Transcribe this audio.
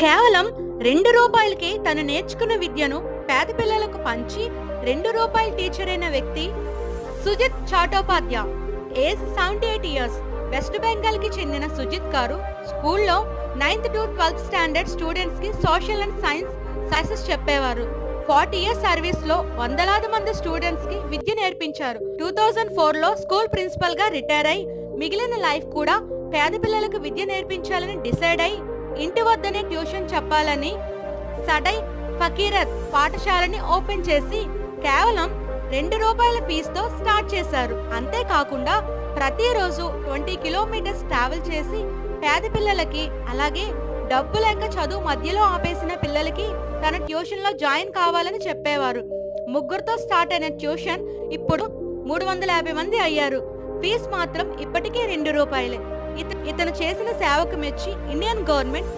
కేవలం రూ. 2కే తను నేర్చుకున్న విద్యను పేద పిల్లలకు పంచి రూ. 2 టీచర్ అయిన వ్యక్తి Sujit Chattopadhyay. Age 78 years. West Bengal కి చెందిన సుజిత్ గారు స్కూల్లో 9th to 12th standard students కి సోషల్ అండ్ సైన్స్ క్లాసెస్ చెప్పేవారు. 40 ఇయర్స్ సర్వీస్ లో వందలాది మంది స్టూడెంట్స్ కి విద్య నేర్పించారు. 2004లో స్కూల్ ప్రిన్సిపల్ గా రిటైర్ అయి మిగిలిన లైఫ్ కూడా పేద పిల్లలకు విద్య నేర్పించాలని డిసైడ్ అయి ఇంటి వద్దనే ట్యూషన్ చెప్పాలని సడై ఫకీరత్ పాఠశాలని ఓపెన్ చేసి కేవలం రూ. 2 ఫీజుతో స్టార్ట్ చేశారు. అంతేకాకుండా ప్రతిరోజు 20 కిలోమీటర్స్ ట్రావెల్ చేసి పేద పిల్లలకి, అలాగే డబ్బు లేక చదువు మధ్యలో ఆపేసిన పిల్లలకి తన ట్యూషన్ లో జాయిన్ కావాలని చెప్పేవారు. ముగ్గురుతో స్టార్ట్ అయిన ట్యూషన్ ఇప్పుడు 350 మంది అయ్యారు. ఫీజు మాత్రం ఇప్పటికే రూ. 2. ఇతను చేసిన సేవకు మెచ్చి ఇండియన్ గవర్నమెంట్